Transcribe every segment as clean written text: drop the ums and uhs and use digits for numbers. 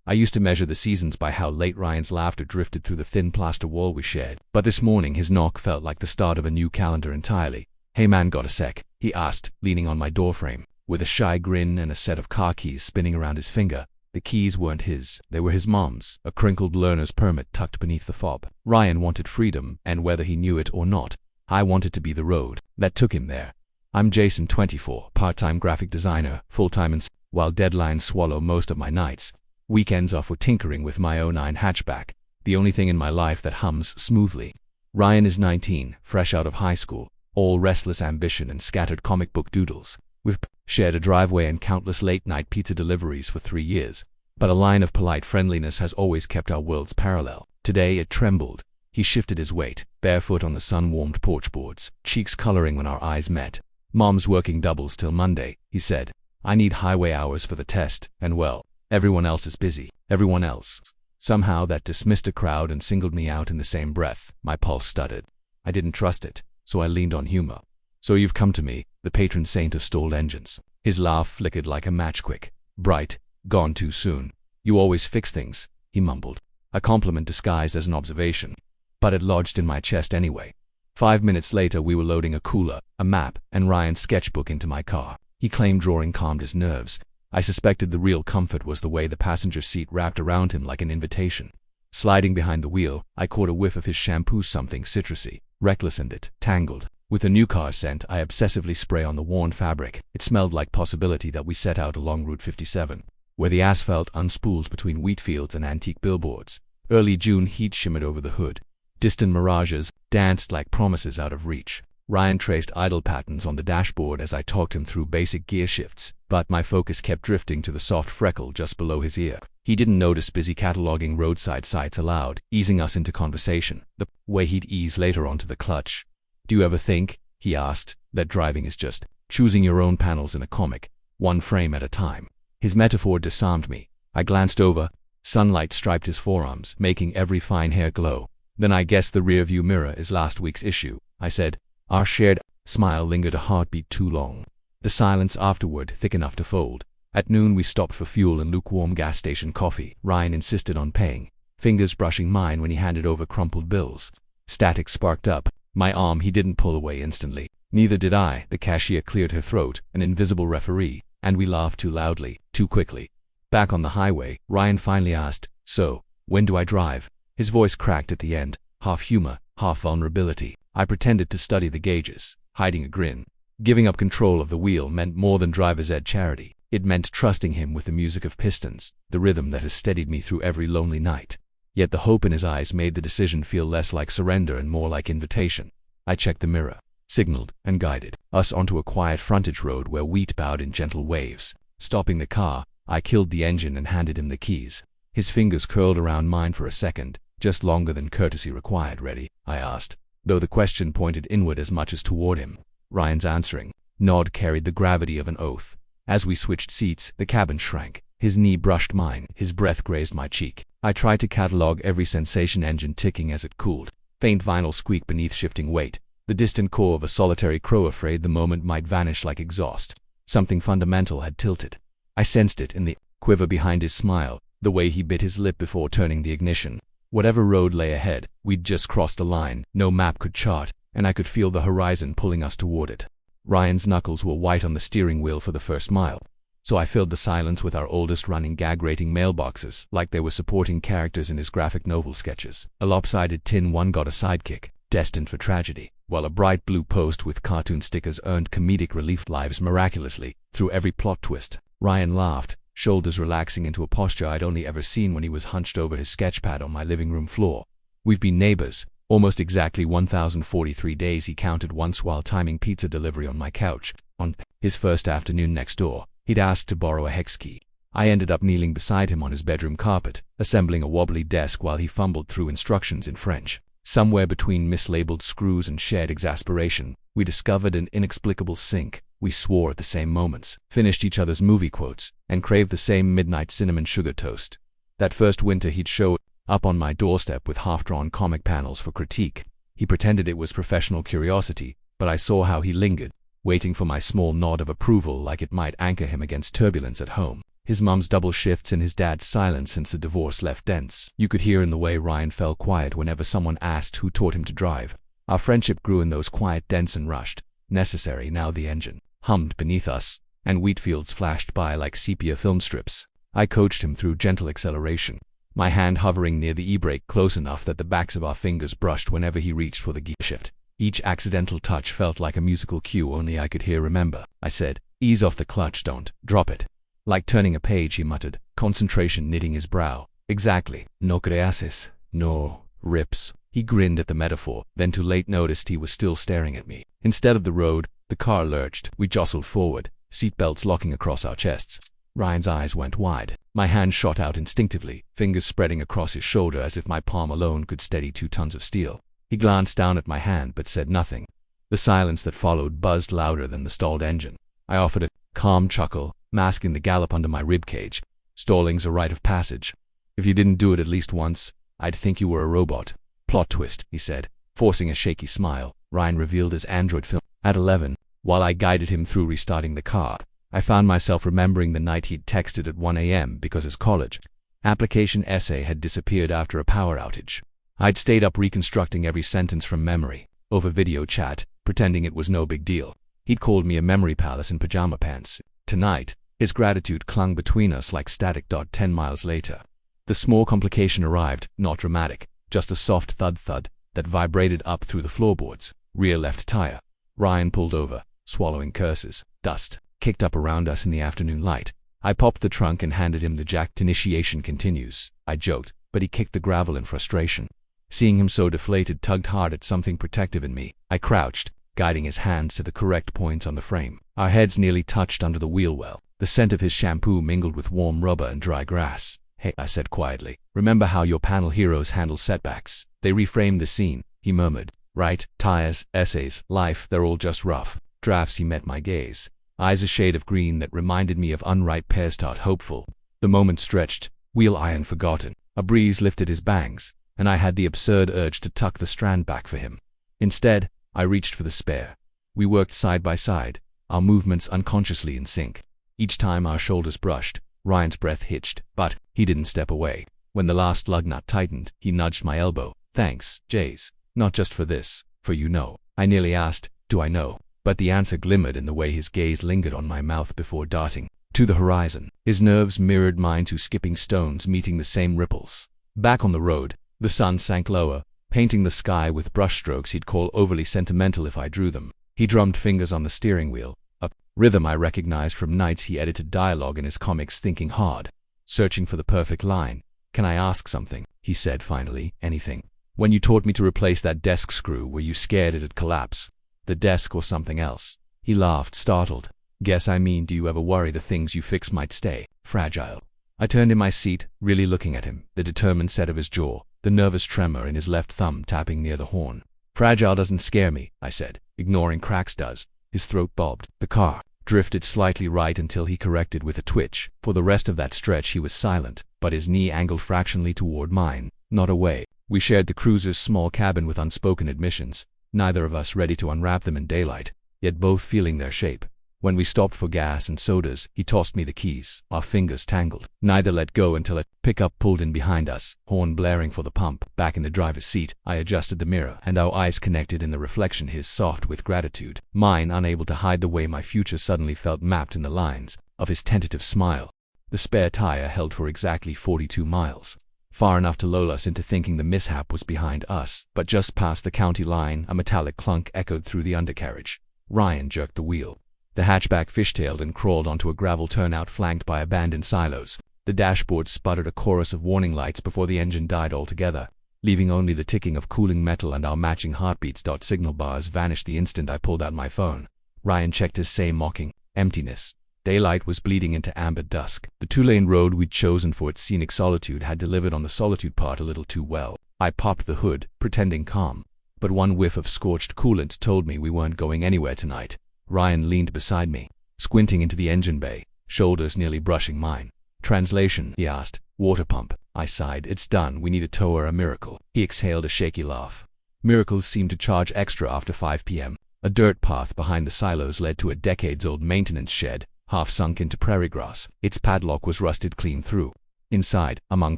I used to measure the seasons by how late Ryan's laughter drifted through the thin plaster wall we shared. But this morning his knock felt like the start of a new calendar entirely. "Hey man, got a sec?" he asked, leaning on my doorframe, with a shy grin and a set of car keys spinning around his finger. The keys weren't his, they were his mom's, a crinkled learner's permit tucked beneath the fob. Ryan wanted freedom, and whether he knew it or not, I wanted to be the road that took him there. I'm Jason, 24, part-time graphic designer, full-time while deadlines swallow most of my nights. Weekends are for tinkering with my '09 hatchback, the only thing in my life that hums smoothly. Ryan is 19, fresh out of high school, all restless ambition and scattered comic book doodles. We've shared a driveway and countless late-night pizza deliveries for 3 years, but a line of polite friendliness has always kept our worlds parallel. Today it trembled. He shifted his weight, barefoot on the sun-warmed porch boards, cheeks coloring when our eyes met. "Mom's working doubles till Monday," he said. "I need highway hours for the test, and well, everyone else is busy." Everyone else. Somehow that dismissed a crowd and singled me out in the same breath. My pulse stuttered. I didn't trust it, so I leaned on humor. "So you've come to me, the patron saint of stalled engines." His laugh flickered like a match quick. "Bright, gone too soon. You always fix things," he mumbled, a compliment disguised as an observation. But it lodged in my chest anyway. 5 minutes later we were loading a cooler, a map, and Ryan's sketchbook into my car. He claimed drawing calmed his nerves. I suspected the real comfort was the way the passenger seat wrapped around him like an invitation. Sliding behind the wheel, I caught a whiff of his shampoo, something citrusy, reckless and tangled. With a new car scent, I obsessively spray on the worn fabric. It smelled like possibility that we set out along Route 57, where the asphalt unspools between wheat fields and antique billboards. Early June heat shimmered over the hood. Distant mirages danced like promises out of reach. Ryan traced idle patterns on the dashboard as I talked him through basic gear shifts, but my focus kept drifting to the soft freckle just below his ear. He didn't notice busy cataloging roadside sites aloud, easing us into conversation, the way he'd ease later onto the clutch. "Do you ever think," he asked, "that driving is just choosing your own panels in a comic, one frame at a time?" His metaphor disarmed me. I glanced over. Sunlight striped his forearms, making every fine hair glow. "Then I guess the rearview mirror is last week's issue," I said. Our shared smile lingered a heartbeat too long. The silence afterward thick enough to fold. At noon we stopped for fuel and lukewarm gas station coffee. Ryan insisted on paying, fingers brushing mine when he handed over crumpled bills. Static sparked up. My arm he didn't pull away instantly. Neither did I. The cashier cleared her throat, an invisible referee, and we laughed too loudly, too quickly. Back on the highway, Ryan finally asked, "So, when do I drive?" His voice cracked at the end, half humor, half vulnerability. I pretended to study the gauges, hiding a grin. Giving up control of the wheel meant more than driver's ed charity. It meant trusting him with the music of pistons, the rhythm that has steadied me through every lonely night. Yet the hope in his eyes made the decision feel less like surrender and more like invitation. I checked the mirror, signaled, and guided us onto a quiet frontage road where wheat bowed in gentle waves. Stopping the car, I killed the engine and handed him the keys. His fingers curled around mine for a second, just longer than courtesy required. "Ready?" I asked, though the question pointed inward as much as toward him. Ryan's answering nod carried the gravity of an oath. As we switched seats, the cabin shrank. His knee brushed mine, his breath grazed my cheek. I tried to catalog every sensation, engine ticking as it cooled, faint vinyl squeak beneath shifting weight, the distant caw of a solitary crow afraid the moment might vanish like exhaust. Something fundamental had tilted. I sensed it in the quiver behind his smile, the way he bit his lip before turning the ignition. Whatever road lay ahead, we'd just crossed a line no map could chart, and I could feel the horizon pulling us toward it. Ryan's knuckles were white on the steering wheel for the first mile, so I filled the silence with our oldest running gag-rating mailboxes, like they were supporting characters in his graphic novel sketches. A lopsided tin one got a sidekick, destined for tragedy, while a bright blue post with cartoon stickers earned comedic relief lives miraculously through every plot twist. Ryan laughed, shoulders relaxing into a posture I'd only ever seen when he was hunched over his sketchpad on my living room floor. "We've been neighbors, almost exactly 1,043 days," he counted once while timing pizza delivery on my couch. On his first afternoon next door, he'd asked to borrow a hex key. I ended up kneeling beside him on his bedroom carpet, assembling a wobbly desk while he fumbled through instructions in French. Somewhere between mislabeled screws and shared exasperation, we discovered an inexplicable sync. We swore at the same moments, finished each other's movie quotes, and craved the same midnight cinnamon sugar toast. That first winter he'd show up on my doorstep with half-drawn comic panels for critique. He pretended it was professional curiosity, but I saw how he lingered, waiting for my small nod of approval like it might anchor him against turbulence at home. His mum's double shifts and his dad's silence since the divorce left dents. You could hear in the way Ryan fell quiet whenever someone asked who taught him to drive. Our friendship grew in those quiet dents and rushed. Necessary now the engine hummed beneath us, and wheat fields flashed by like sepia film strips. I coached him through gentle acceleration, my hand hovering near the e-brake close enough that the backs of our fingers brushed whenever he reached for the gear shift. Each accidental touch felt like a musical cue only I could hear. Remember, I said, ease off the clutch, don't drop it. Like turning a page, he muttered, concentration knitting his brow. Exactly. No creases. No rips. He grinned at the metaphor, then too late noticed he was still staring at me. Instead of the road, the car lurched. We jostled forward, seatbelts locking across our chests. Ryan's eyes went wide. My hand shot out instinctively, fingers spreading across his shoulder as if my palm alone could steady 2 tons of steel. He glanced down at my hand but said nothing. The silence that followed buzzed louder than the stalled engine. I offered a calm chuckle, masking the gallop under my ribcage. Stalling's a rite of passage. If you didn't do it at least once, I'd think you were a robot. Plot twist, he said, forcing a shaky smile. Ryan revealed his Android film. At 11, while I guided him through restarting the car, I found myself remembering the night he'd texted at 1 a.m. because his college application essay had disappeared after a power outage. I'd stayed up reconstructing every sentence from memory, over video chat, pretending it was no big deal. He'd called me a memory palace in pajama pants. Tonight, his gratitude clung between us like static. 10 miles later, the small complication arrived, not dramatic, just a soft thud-thud that vibrated up through the floorboards. Rear left tire. Ryan pulled over, swallowing curses. Dust kicked up around us in the afternoon light. I popped the trunk and handed him the jack. Initiation continues, I joked, but he kicked the gravel in frustration. Seeing him so deflated tugged hard at something protective in me. I crouched, guiding his hands to the correct points on the frame. Our heads nearly touched under the wheel well. The scent of his shampoo mingled with warm rubber and dry grass. Hey, I said quietly, remember how your panel heroes handle setbacks? They reframe the scene, he murmured. Right, tires, essays, life, they're all just rough drafts. He met my gaze, eyes a shade of green that reminded me of unripe pears. Hopeful. The moment stretched, wheel iron forgotten. A breeze lifted his bangs, and I had the absurd urge to tuck the strand back for him. Instead, I reached for the spare. We worked side by side, our movements unconsciously in sync. Each time our shoulders brushed, Ryan's breath hitched, but he didn't step away. When the last lug nut tightened, he nudged my elbow. Thanks, Jays. Not just for this, for you know. I nearly asked, do I know? But the answer glimmered in the way his gaze lingered on my mouth before darting to the horizon. His nerves mirrored mine, 2 skipping stones meeting the same ripples. Back on the road, the sun sank lower, painting the sky with brushstrokes he'd call overly sentimental if I drew them. He drummed fingers on the steering wheel, a rhythm I recognized from nights he edited dialogue in his comics, thinking hard, searching for the perfect line. Can I ask something? He said finally. Anything. When you taught me to replace that desk screw, were you scared it'd collapse? The desk or something else? He laughed, startled. Guess I mean, do you ever worry the things you fix might stay fragile? I turned in my seat, really looking at him, the determined set of his jaw, the nervous tremor in his left thumb tapping near the horn. Fragile doesn't scare me, I said. Ignoring cracks does. His throat bobbed. The car drifted slightly right until he corrected with a twitch. For the rest of that stretch he was silent, but his knee angled fractionally toward mine, not away. We shared the cruiser's small cabin with unspoken admissions, neither of us ready to unwrap them in daylight, yet both feeling their shape. When we stopped for gas and sodas, he tossed me the keys. Our fingers tangled. Neither let go until a pickup pulled in behind us, horn blaring for the pump. Back in the driver's seat, I adjusted the mirror, and our eyes connected in the reflection, his soft with gratitude, mine unable to hide the way my future suddenly felt mapped in the lines of his tentative smile. The spare tire held for exactly 42 miles. Far enough to lull us into thinking the mishap was behind us, but just past the county line, a metallic clunk echoed through the undercarriage. Ryan jerked the wheel. The hatchback fishtailed and crawled onto a gravel turnout flanked by abandoned silos. The dashboard sputtered a chorus of warning lights before the engine died altogether, leaving only the ticking of cooling metal and our matching heartbeats. Signal bars vanished the instant I pulled out my phone. Ryan checked his same mocking emptiness. Daylight was bleeding into amber dusk. The 2-lane road we'd chosen for its scenic solitude had delivered on the solitude part a little too well. I popped the hood, pretending calm, but one whiff of scorched coolant told me we weren't going anywhere tonight. Ryan leaned beside me, squinting into the engine bay, shoulders nearly brushing mine. Translation, he asked. Water pump. I sighed. It's done. We need a tow or a miracle. He exhaled a shaky laugh. Miracles seemed to charge extra after 5 p.m. A dirt path behind the silos led to a decades-old maintenance shed, half sunk into prairie grass. Its padlock was rusted clean through. Inside, among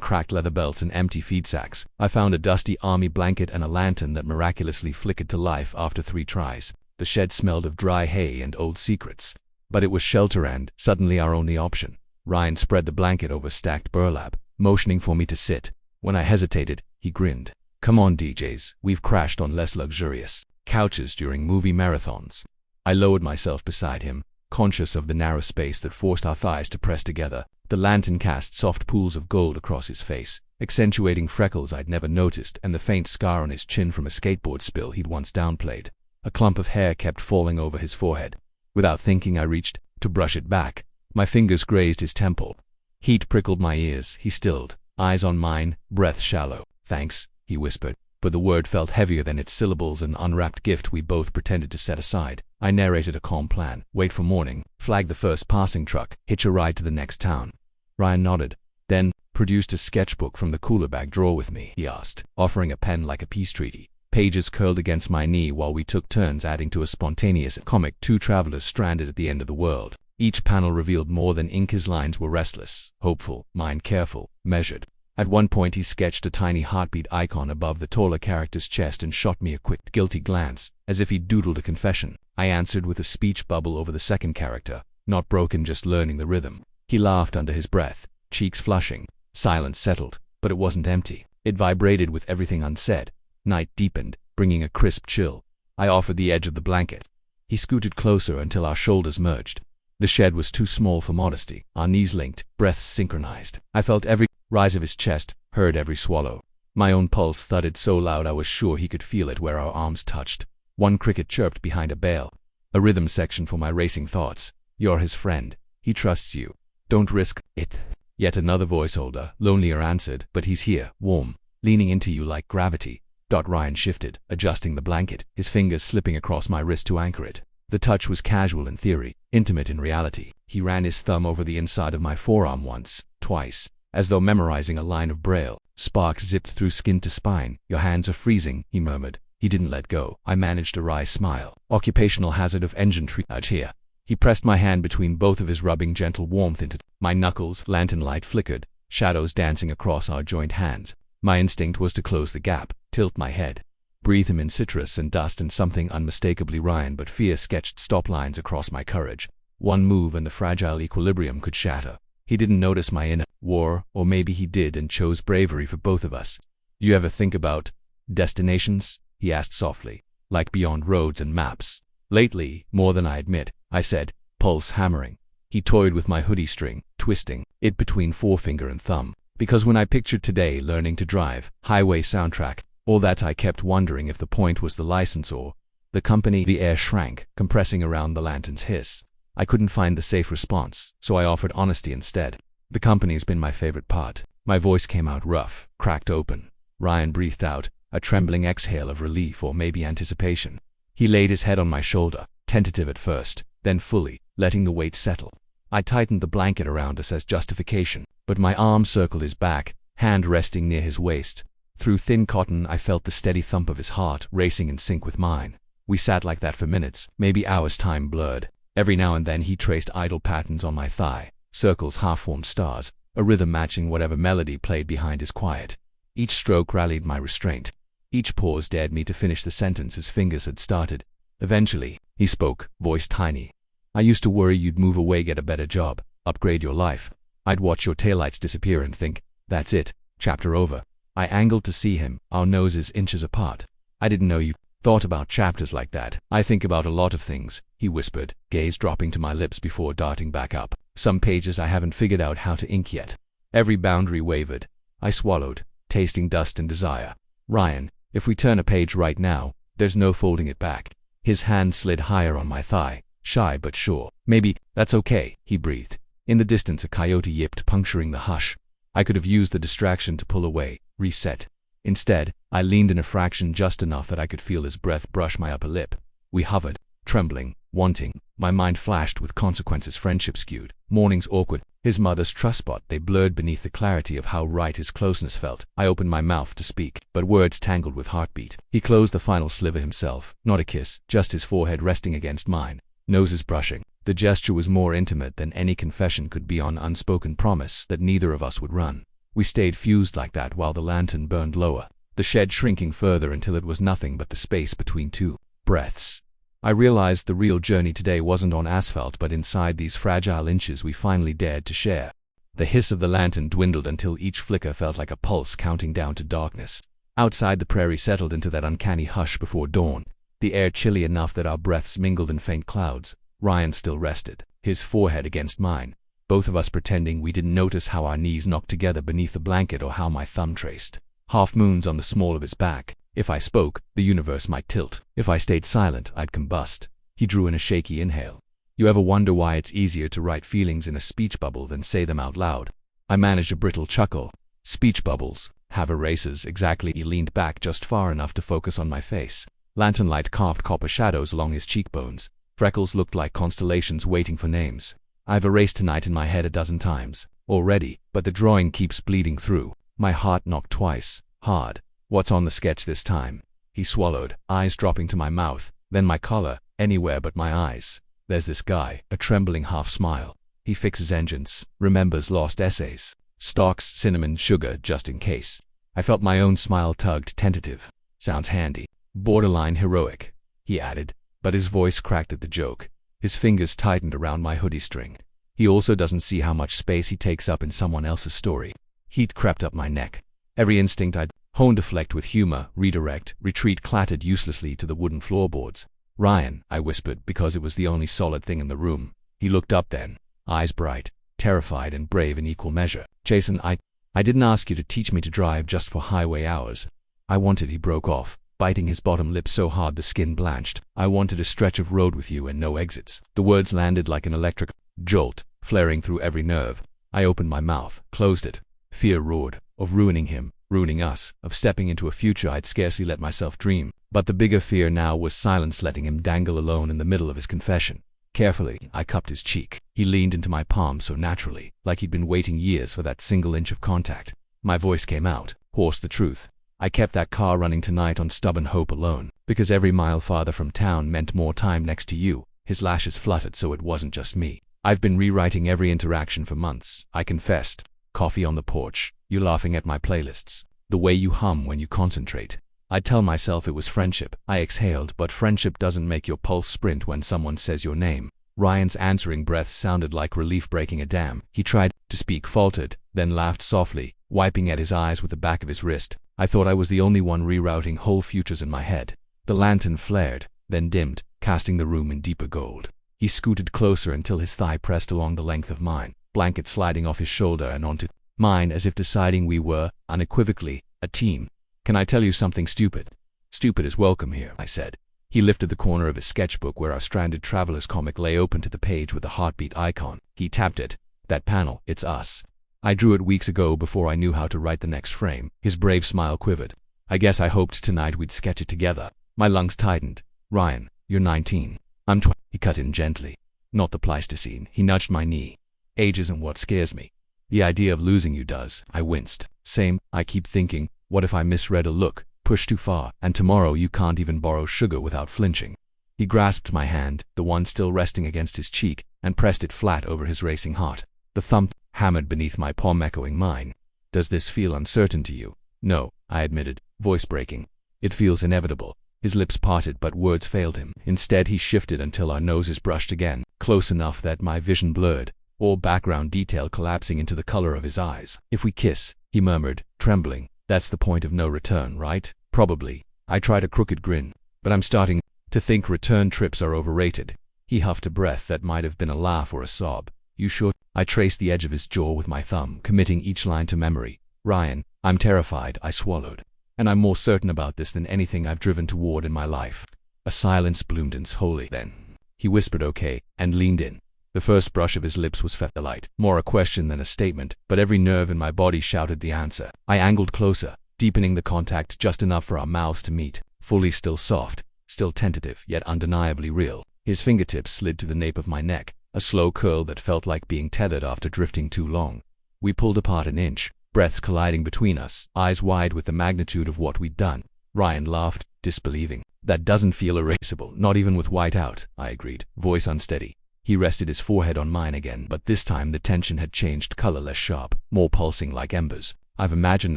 cracked leather belts and empty feed sacks, I found a dusty army blanket and a lantern that miraculously flickered to life after 3 tries. The shed smelled of dry hay and old secrets. But it was shelter and, suddenly, our only option. Ryan spread the blanket over stacked burlap, motioning for me to sit. When I hesitated, he grinned. "Come on, DJs, we've crashed on less luxurious couches during movie marathons." I lowered myself beside him, conscious of the narrow space that forced our thighs to press together. The lantern cast soft pools of gold across his face, accentuating freckles I'd never noticed and the faint scar on his chin from a skateboard spill he'd once downplayed. A clump of hair kept falling over his forehead. Without thinking, I reached to brush it back. My fingers grazed his temple. Heat prickled my ears. He stilled, eyes on mine, breath shallow. "Thanks," he whispered, but the word felt heavier than its syllables, an unwrapped gift we both pretended to set aside. I narrated a calm plan. Wait for morning, flag the first passing truck, hitch a ride to the next town. Ryan nodded, then produced a sketchbook from the cooler bag drawer with me, he asked, offering a pen like a peace treaty. Pages curled against my knee while we took turns adding to a spontaneous comic. 2 travelers stranded at the end of the world. Each panel revealed more than ink. His lines were restless, hopeful, mind careful, measured. At one point he sketched a tiny heartbeat icon above the taller character's chest and shot me a quick, guilty glance, as if he'd doodled a confession. I answered with a speech bubble over the second character, not broken, just learning the rhythm. He laughed under his breath, cheeks flushing. Silence settled, but it wasn't empty. It vibrated with everything unsaid. Night deepened, bringing a crisp chill. I offered the edge of the blanket. He scooted closer until our shoulders merged. The shed was too small for modesty. Our knees linked, breaths synchronized. I felt every rise of his chest, heard every swallow. My own pulse thudded so loud I was sure he could feel it where our arms touched. One cricket chirped behind a bale. A rhythm section for my racing thoughts. "You're his friend. He trusts you. Don't risk it." Yet another voice, older, lonelier, answered, "But he's here, warm, leaning into you like gravity." Ryan shifted, adjusting the blanket, his fingers slipping across my wrist to anchor it. The touch was casual in theory, intimate in reality. He ran his thumb over the inside of my forearm once, twice, as though memorizing a line of braille. Sparks zipped through skin to spine. "Your hands are freezing," he murmured. He didn't let go. I managed a wry smile. "Occupational hazard of engine triage here." He pressed my hand between both of his, rubbing gentle warmth into my knuckles. Lantern light flickered, shadows dancing across our joined hands. My instinct was to close the gap, tilt my head, breathe him in citrus and dust and something unmistakably Ryan, but fear sketched stop lines across my courage. One move and the fragile equilibrium could shatter. He didn't notice my inner war, or maybe he did and chose bravery for both of us. "You ever think about destinations?" he asked softly, "like beyond roads and maps?" "Lately, more than I admit," I said, pulse hammering. He toyed with my hoodie string, twisting it between forefinger and thumb. "Because when I pictured today learning to drive, highway soundtrack, all that, I kept wondering if the point was the license or the company." The air shrank, compressing around the lantern's hiss. I couldn't find the safe response, so I offered honesty instead. "The company's been my favorite part." My voice came out rough, cracked open. Ryan breathed out, a trembling exhale of relief or maybe anticipation. He laid his head on my shoulder, tentative at first, then fully, letting the weight settle. I tightened the blanket around us as justification, but my arm circled his back, hand resting near his waist. Through thin cotton I felt the steady thump of his heart racing in sync with mine. We sat like that for minutes, maybe hours, time blurred. Every now and then he traced idle patterns on my thigh, circles, half-formed stars, a rhythm matching whatever melody played behind his quiet. Each stroke rallied my restraint. Each pause dared me to finish the sentence his fingers had started. Eventually, he spoke, voice tiny. "I used to worry you'd move away, get a better job, upgrade your life. I'd watch your taillights disappear and think, that's it, chapter over." I angled to see him, our noses inches apart. "I didn't know you thought about chapters like that." "I think about a lot of things," he whispered, gaze dropping to my lips before darting back up. "Some pages I haven't figured out how to ink yet." Every boundary wavered. I swallowed, tasting dust and desire. "Ryan, if we turn a page right now, there's no folding it back." His hand slid higher on my thigh, shy but sure. "Maybe that's okay," he breathed. In the distance a coyote yipped, puncturing the hush. I could have used the distraction to pull away, reset. Instead, I leaned in a fraction, just enough that I could feel his breath brush my upper lip. We hovered, trembling, wanting. My mind flashed with consequences, friendship skewed, mornings awkward, his mother's trust spot. They blurred beneath the clarity of how right his closeness felt. I opened my mouth to speak, but words tangled with heartbeat. He closed the final sliver himself, not a kiss, just his forehead resting against mine, noses brushing. The gesture was more intimate than any confession could be, on unspoken promise that neither of us would run. We stayed fused like that while the lantern burned lower, the shed shrinking further until it was nothing but the space between two breaths. I realized the real journey today wasn't on asphalt but inside these fragile inches we finally dared to share. The hiss of the lantern dwindled until each flicker felt like a pulse counting down to darkness. Outside, the prairie settled into that uncanny hush before dawn, the air chilly enough that our breaths mingled in faint clouds. Ryan still rested, his forehead against mine, both of us pretending we didn't notice how our knees knocked together beneath the blanket or how my thumb traced half moons on the small of his back. If I spoke, the universe might tilt. If I stayed silent, I'd combust. He drew in a shaky inhale. You ever wonder why it's easier to write feelings in a speech bubble than say them out loud? I managed a brittle chuckle. Speech bubbles have erasers, exactly. He leaned back just far enough to focus on my face. Lantern light carved copper shadows along his cheekbones. Freckles looked like constellations waiting for names. I've erased tonight in my head a dozen times already, but the drawing keeps bleeding through. My heart knocked twice, hard. What's on the sketch this time? He swallowed, eyes dropping to my mouth, then my collar, anywhere but my eyes. There's this guy, a trembling half smile. He fixes engines, remembers lost essays, stocks cinnamon sugar just in case. I felt my own smile tugged, tentative. Sounds handy. Borderline heroic, he added, but his voice cracked at the joke. His fingers tightened around my hoodie string. He also doesn't see how much space he takes up in someone else's story. Heat crept up my neck. Every instinct I'd honed deflect with humor, redirect, retreat clattered uselessly to the wooden floorboards. Ryan, I whispered because it was the only solid thing in the room. He looked up then, eyes bright, terrified and brave in equal measure. Jason, I didn't ask you to teach me to drive just for highway hours. I wanted, he broke off, biting his bottom lip so hard the skin blanched. I wanted a stretch of road with you and no exits. The words landed like an electric jolt, flaring through every nerve. I opened my mouth, closed it. Fear roared, of ruining him, ruining us, of stepping into a future I'd scarcely let myself dream. But the bigger fear now was silence, letting him dangle alone in the middle of his confession. Carefully, I cupped his cheek. He leaned into my palm so naturally, like he'd been waiting years for that single inch of contact. My voice came out, hoarse the truth. I kept that car running tonight on stubborn hope alone, because every mile farther from town meant more time next to you. His lashes fluttered so it wasn't just me. I've been rewriting every interaction for months, I confessed. Coffee on the porch, you laughing at my playlists, the way you hum when you concentrate. I'd tell myself it was friendship. I exhaled, but friendship doesn't make your pulse sprint when someone says your name. Ryan's answering breath sounded like relief breaking a dam. He tried to speak, faltered, then laughed softly, wiping at his eyes with the back of his wrist. I thought I was the only one rerouting whole futures in my head. The lantern flared, then dimmed, casting the room in deeper gold. He scooted closer until his thigh pressed along the length of mine, blanket sliding off his shoulder and onto mine as if deciding we were, unequivocally, a team. Can I tell you something stupid? Stupid is welcome here, I said. He lifted the corner of his sketchbook where our stranded travelers comic lay open to the page with the heartbeat icon. He tapped it. That panel, it's us. I drew it weeks ago before I knew how to write the next frame. His brave smile quivered. I guess I hoped tonight we'd sketch it together. My lungs tightened. Ryan, you're 19. I'm 20. He cut in gently. Not the Pleistocene. He nudged my knee. Age isn't what scares me. The idea of losing you does. I winced. Same. I keep thinking, what if I misread a look, pushed too far, and tomorrow you can't even borrow sugar without flinching? He grasped my hand, the one still resting against his cheek, and pressed it flat over his racing heart. The thump hammered beneath my palm, echoing mine. Does this feel uncertain to you? No, I admitted, voice breaking. It feels inevitable. His lips parted, but words failed him. Instead, he shifted until our noses brushed again, close enough that my vision blurred, all background detail collapsing into the color of his eyes. If we kiss, he murmured, trembling, that's the point of no return, right? Probably. I tried a crooked grin, but I'm starting to think return trips are overrated. He huffed a breath that might have been a laugh or a sob. You sure? I traced the edge of his jaw with my thumb, committing each line to memory. Ryan, I'm terrified, I swallowed. And I'm more certain about this than anything I've driven toward in my life. A silence bloomed unholy then. He whispered okay, and leaned in. The first brush of his lips was feather-light, more a question than a statement, but every nerve in my body shouted the answer. I angled closer, deepening the contact just enough for our mouths to meet, fully still soft, still tentative, yet undeniably real. His fingertips slid to the nape of my neck, a slow curl that felt like being tethered after drifting too long. We pulled apart an inch, breaths colliding between us, eyes wide with the magnitude of what we'd done. Ryan laughed, disbelieving. That doesn't feel erasable, not even with white out, I agreed, voice unsteady. He rested his forehead on mine again, but this time the tension had changed color, less sharp, more pulsing like embers. I've imagined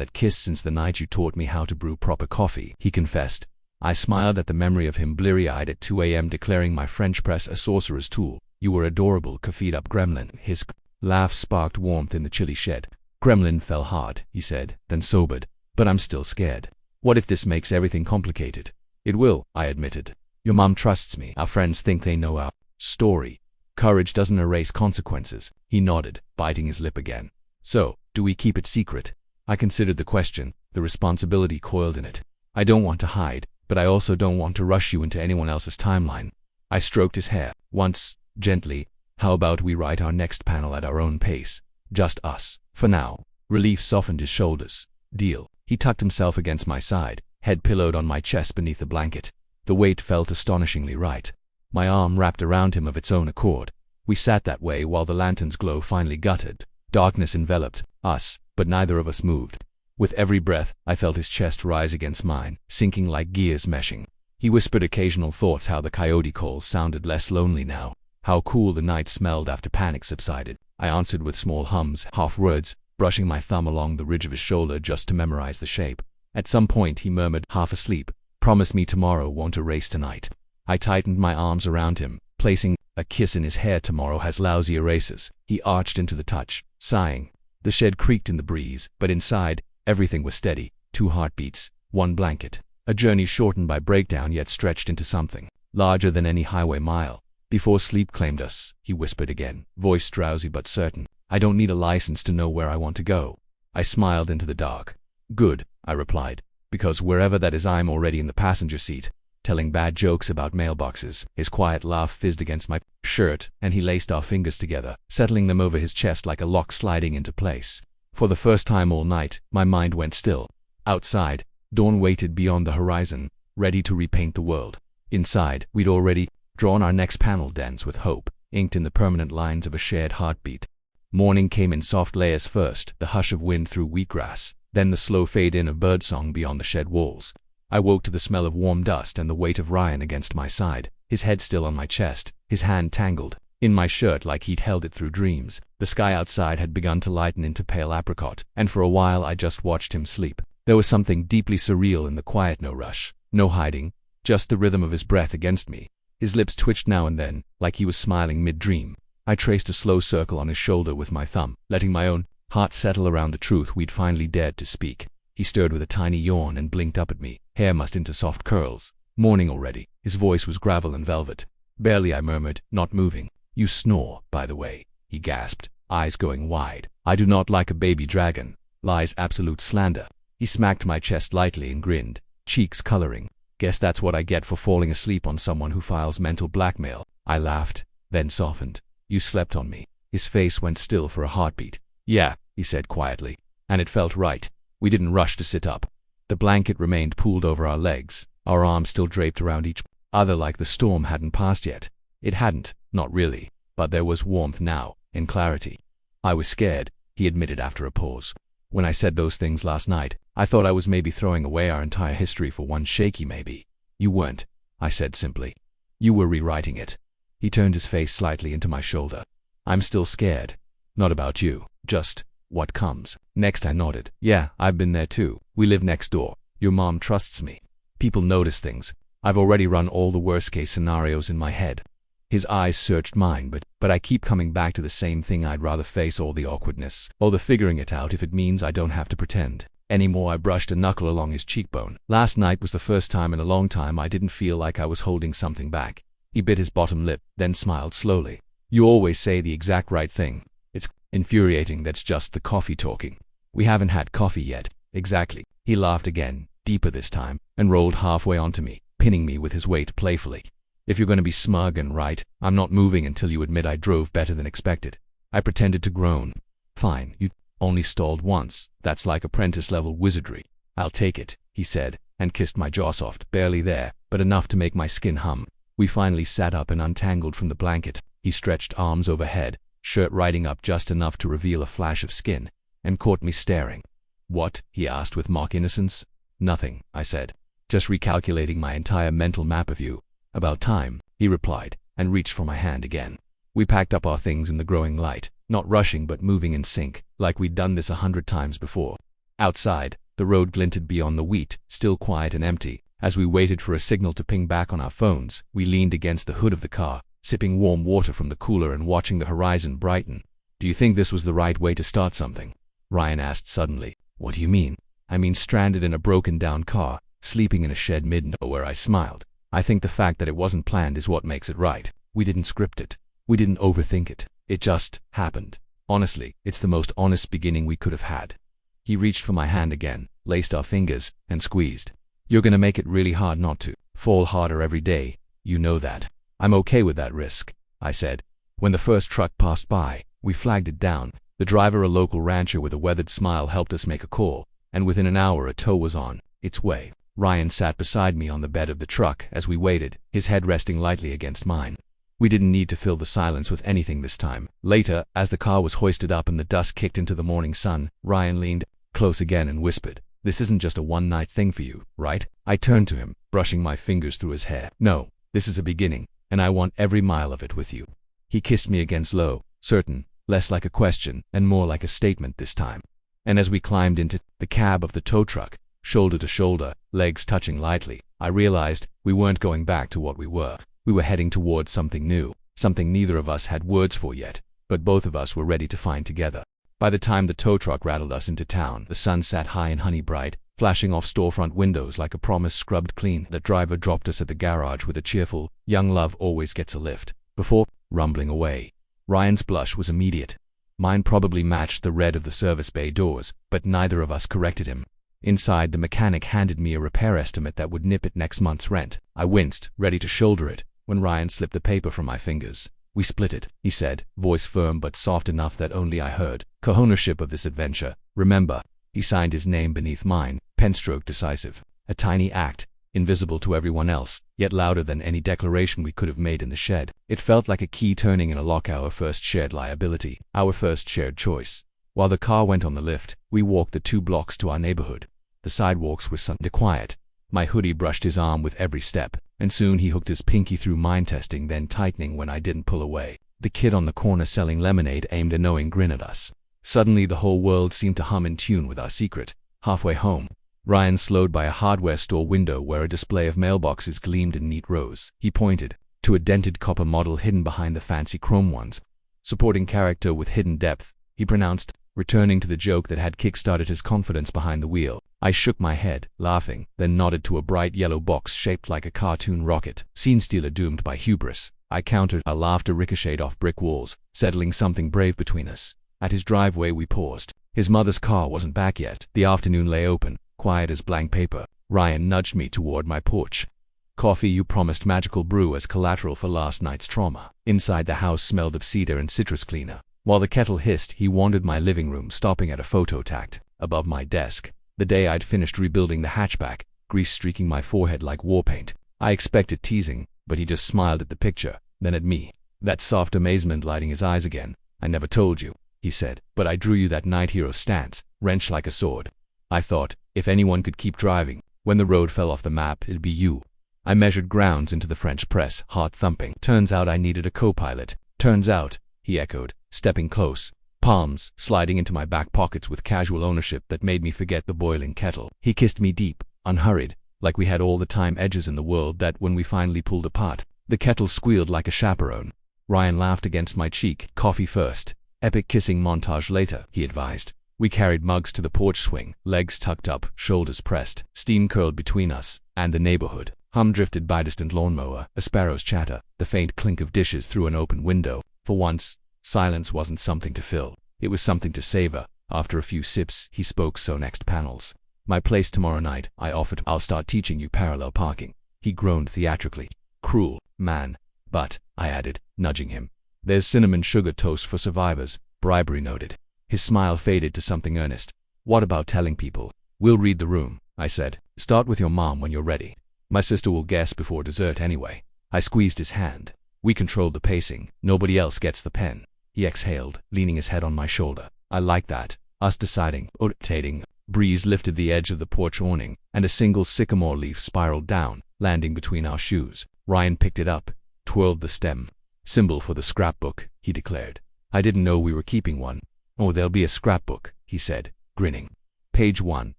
that kiss since the night you taught me how to brew proper coffee, he confessed. I smiled at the memory of him bleary-eyed at 2 a.m. declaring my French press a sorcerer's tool. You were adorable, coffeed-up gremlin. His laugh sparked warmth in the chilly shed. Gremlin fell hard, he said, then sobered. But I'm still scared. What if this makes everything complicated? It will, I admitted. Your mom trusts me. Our friends think they know our story. Courage doesn't erase consequences. He nodded, biting his lip again. So, do we keep it secret? I considered the question, the responsibility coiled in it. I don't want to hide, but I also don't want to rush you into anyone else's timeline. I stroked his hair, once, gently. How about we write our next panel at our own pace? Just us, for now. Relief softened his shoulders. Deal. He tucked himself against my side, head pillowed on my chest beneath the blanket. The weight felt astonishingly right. My arm wrapped around him of its own accord. We sat that way while the lantern's glow finally guttered. Darkness enveloped us, but neither of us moved. With every breath, I felt his chest rise against mine, sinking like gears meshing. He whispered occasional thoughts, how the coyote calls sounded less lonely now, how cool the night smelled after panic subsided. I answered with small hums, half words, brushing my thumb along the ridge of his shoulder just to memorize the shape. At some point he murmured, half asleep, promise me tomorrow won't erase tonight. I tightened my arms around him, placing a kiss in his hair. Tomorrow has lousy erasers. He arched into the touch, sighing. The shed creaked in the breeze, but inside, everything was steady. 2 heartbeats, 1 blanket. A journey shortened by breakdown yet stretched into something larger than any highway mile. Before sleep claimed us, he whispered again, voice drowsy but certain. I don't need a license to know where I want to go. I smiled into the dark. Good, I replied, because wherever that is I'm already in the passenger seat, telling bad jokes about mailboxes. His quiet laugh fizzed against my shirt, and he laced our fingers together, settling them over his chest like a lock sliding into place. For the first time all night, my mind went still. Outside, dawn waited beyond the horizon, ready to repaint the world. Inside, we'd already drawn our next panel dense with hope, inked in the permanent lines of a shared heartbeat. Morning came in soft layers first, the hush of wind through wheatgrass, then the slow fade-in of birdsong beyond the shed walls. I woke to the smell of warm dust and the weight of Ryan against my side, his head still on my chest, his hand tangled in my shirt like he'd held it through dreams. The sky outside had begun to lighten into pale apricot, and for a while I just watched him sleep. There was something deeply surreal in the quiet, no rush, no hiding, just the rhythm of his breath against me. His lips twitched now and then, like he was smiling mid-dream. I traced a slow circle on his shoulder with my thumb, letting my own heart settle around the truth we'd finally dared to speak. He stirred with a tiny yawn and blinked up at me, hair mussed into soft curls. Morning already. His voice was gravel and velvet. Barely, I murmured, not moving. You snore, by the way, he gasped, eyes going wide. I do not like a baby dragon. Lies absolute slander. He smacked my chest lightly and grinned, cheeks coloring. Guess that's what I get for falling asleep on someone who files mental blackmail. I laughed, then softened. You slept on me. His face went still for a heartbeat. Yeah, he said quietly. And it felt right. We didn't rush to sit up. The blanket remained pulled over our legs, our arms still draped around each other like the storm hadn't passed yet. It hadn't, not really, but there was warmth now, and clarity. I was scared, he admitted after a pause. When I said those things last night, I thought I was maybe throwing away our entire history for one shaky maybe. You weren't, I said simply. You were rewriting it. He turned his face slightly into my shoulder. I'm still scared. Not about you, just what comes next. I nodded. Yeah, I've been there too. We live next door. Your mom trusts me. People notice things. I've already run all the worst-case scenarios in my head. His eyes searched mine, but I keep coming back to the same thing. I'd rather face all the awkwardness, all the figuring it out if it means I don't have to pretend anymore. I brushed a knuckle along his cheekbone. Last night was the first time in a long time I didn't feel like I was holding something back. He bit his bottom lip, then smiled slowly. You always say the exact right thing. It's infuriating that's just the coffee talking. We haven't had coffee yet. Exactly. He laughed again, deeper this time, and rolled halfway onto me, pinning me with his weight playfully. If you're going to be smug and right, I'm not moving until you admit I drove better than expected. I pretended to groan. Fine, you only stalled once. That's like apprentice-level wizardry. I'll take it, he said, and kissed my jaw soft, barely there, but enough to make my skin hum. We finally sat up and untangled from the blanket. He stretched arms overhead, shirt riding up just enough to reveal a flash of skin, and caught me staring. What? He asked with mock innocence. Nothing, I said. Just recalculating my entire mental map of you. About time, he replied, and reached for my hand again. We packed up our things in the growing light, not rushing but moving in sync, like we'd done this 100 times before. Outside, the road glinted beyond the wheat, still quiet and empty. As we waited for a signal to ping back on our phones, we leaned against the hood of the car, sipping warm water from the cooler and watching the horizon brighten. "Do you think this was the right way to start something?" Ryan asked suddenly. "What do you mean?" "I mean stranded in a broken-down car, sleeping in a shed mid-nowhere." I smiled. "I think the fact that it wasn't planned is what makes it right. We didn't script it. We didn't overthink it. It just happened. Honestly, it's the most honest beginning we could have had." He reached for my hand again, laced our fingers, and squeezed. "You're gonna make it really hard not to. Fall harder every day. You know that." "I'm okay with that risk," I said. When the first truck passed by, we flagged it down. The driver, a local rancher with a weathered smile, helped us make a call, and within an hour a tow was on its way. Ryan sat beside me on the bed of the truck as we waited, his head resting lightly against mine. We didn't need to fill the silence with anything this time. Later, as the car was hoisted up and the dust kicked into the morning sun, Ryan leaned close again and whispered, "This isn't just a one-night thing for you, right?" I turned to him, brushing my fingers through his hair. "No, this is a beginning, and I want every mile of it with you." He kissed me again, slow, certain, less like a question and more like a statement this time. And as we climbed into the cab of the tow truck, shoulder to shoulder, legs touching lightly, I realized we weren't going back to what we were. We were heading towards something new, something neither of us had words for yet, but both of us were ready to find together. By the time the tow truck rattled us into town, the sun sat high and honey bright, flashing off storefront windows like a promise scrubbed clean. The driver dropped us at the garage with a cheerful, "Young love always gets a lift," before rumbling away. Ryan's blush was immediate. Mine probably matched the red of the service bay doors, but neither of us corrected him. Inside, the mechanic handed me a repair estimate that would nip at next month's rent. I winced, ready to shoulder it, when Ryan slipped the paper from my fingers. "We split it," he said, voice firm but soft enough that only I heard. "Co-ownership of this adventure, remember." He signed his name beneath mine, penstroke decisive. A tiny act, invisible to everyone else, yet louder than any declaration we could have made in the shed. It felt like a key turning in a lock, our first shared liability, our first shared choice. While the car went on the lift, we walked the 2 blocks to our neighborhood. The sidewalks were Sunday quiet. My hoodie brushed his arm with every step, and soon he hooked his pinky through mine, testing then tightening when I didn't pull away. The kid on the corner selling lemonade aimed a knowing grin at us. Suddenly the whole world seemed to hum in tune with our secret. Halfway home, Ryan slowed by a hardware store window where a display of mailboxes gleamed in neat rows. He pointed to a dented copper model hidden behind the fancy chrome ones. "Supporting character with hidden depth," he pronounced, returning to the joke that had kick-started his confidence behind the wheel. I shook my head, laughing, then nodded to a bright yellow box shaped like a cartoon rocket. "Scene stealer doomed by hubris," I countered. Our laughter ricocheted off brick walls, settling something brave between us. At his driveway we paused. His mother's car wasn't back yet. The afternoon lay open, quiet as blank paper. Ryan nudged me toward my porch. "Coffee you promised, magical brew as collateral for last night's trauma." Inside, the house smelled of cedar and citrus cleaner. While the kettle hissed, he wandered my living room, stopping at a photo tacked above my desk. The day I'd finished rebuilding the hatchback, grease streaking my forehead like war paint. I expected teasing, but he just smiled at the picture, then at me, that soft amazement lighting his eyes again. "I never told you," he said, "but I drew you that night hero stance, wrenched like a sword. I thought, if anyone could keep driving, when the road fell off the map, it'd be you." I measured grounds into the French press, heart thumping. "Turns out I needed a co-pilot." "Turns out," he echoed, stepping close, palms sliding into my back pockets with casual ownership that made me forget the boiling kettle. He kissed me deep, unhurried, like we had all the time edges in the world. That when we finally pulled apart, the kettle squealed like a chaperone. Ryan laughed against my cheek. "Coffee first, epic kissing montage later," he advised. We carried mugs to the porch swing, legs tucked up, shoulders pressed. Steam curled between us and the neighborhood. Hum drifted by distant lawnmower, a sparrow's chatter, the faint clink of dishes through an open window. For once, silence wasn't something to fill. It was something to savor. After a few sips, he spoke. "So next panels. My place tomorrow night," I offered. "I'll start teaching you parallel parking." He groaned theatrically. "Cruel, man. But," I added, nudging him, "there's cinnamon sugar toast for survivors." Bribery noted. His smile faded to something earnest. "What about telling people?" "We'll read the room," I said. "Start with your mom when you're ready. My sister will guess before dessert anyway." I squeezed his hand. We controlled the pacing. "Nobody else gets the pen." He exhaled, leaning his head on my shoulder. "I like that. Us deciding, rotating." Breeze lifted the edge of the porch awning, and a single sycamore leaf spiraled down, landing between our shoes. Ryan picked it up, twirled the stem, Symbol for the scrapbook, he declared. I didn't know we were keeping one. Oh, there'll be a scrapbook, he said, grinning. Page 1.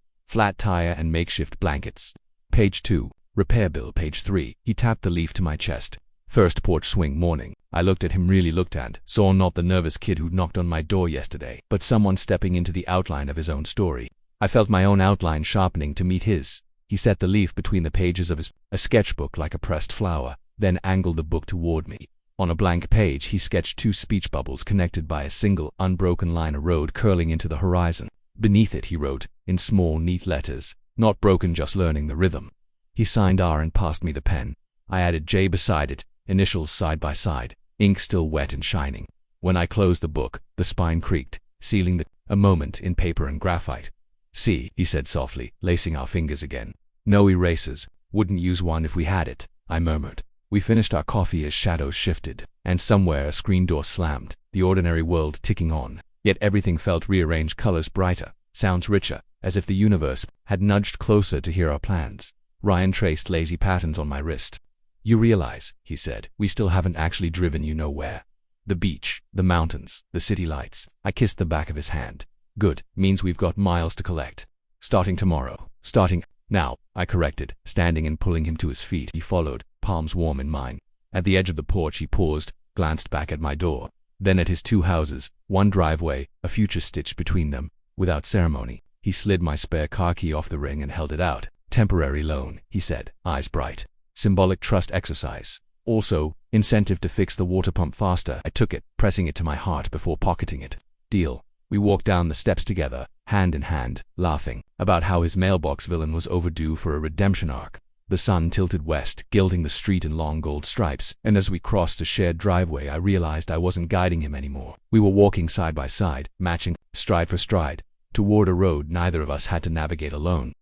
Flat tire and makeshift blankets. Page 2. Repair bill. Page 3. He tapped the leaf to my chest. First porch swing morning. I looked at him, really looked, and saw not the nervous kid who'd knocked on my door yesterday, but someone stepping into the outline of his own story. I felt my own outline sharpening to meet his. He set the leaf between the pages of a sketchbook like a pressed flower, then angled the book toward me. On a blank page he sketched 2 speech bubbles connected by a single, unbroken line, a road curling into the horizon. Beneath it he wrote, in small, neat letters, "Not broken, just learning the rhythm." He signed R and passed me the pen. I added J beside it, initials side by side, ink still wet and shining. When I closed the book, the spine creaked, sealing a moment in paper and graphite. "See," he said softly, lacing our fingers again. "No erasers. Wouldn't use one if we had it," I murmured. We finished our coffee as shadows shifted, and somewhere a screen door slammed, the ordinary world ticking on. Yet everything felt rearranged, colors brighter, sounds richer, as if the universe had nudged closer to hear our plans. Ryan traced lazy patterns on my wrist. "You realize," he said, "we still haven't actually driven you nowhere. The beach, the mountains, the city lights." I kissed the back of his hand. "Good, means we've got miles to collect. Starting tomorrow. Starting now," I corrected, standing and pulling him to his feet. He followed, palms warm in mine. At the edge of the porch he paused, glanced back at my door, then at his 2 houses, 1 driveway, a future stitched between them. Without ceremony, he slid my spare car key off the ring and held it out. "Temporary loan," he said, eyes bright. "Symbolic trust exercise. Also, incentive to fix the water pump faster." I took it, pressing it to my heart before pocketing it. "Deal." We walked down the steps together, hand in hand, laughing about how his mailbox villain was overdue for a redemption arc. The sun tilted west, gilding the street in long gold stripes, and as we crossed a shared driveway I realized I wasn't guiding him anymore. We were walking side by side, matching, stride for stride, toward a road neither of us had to navigate alone.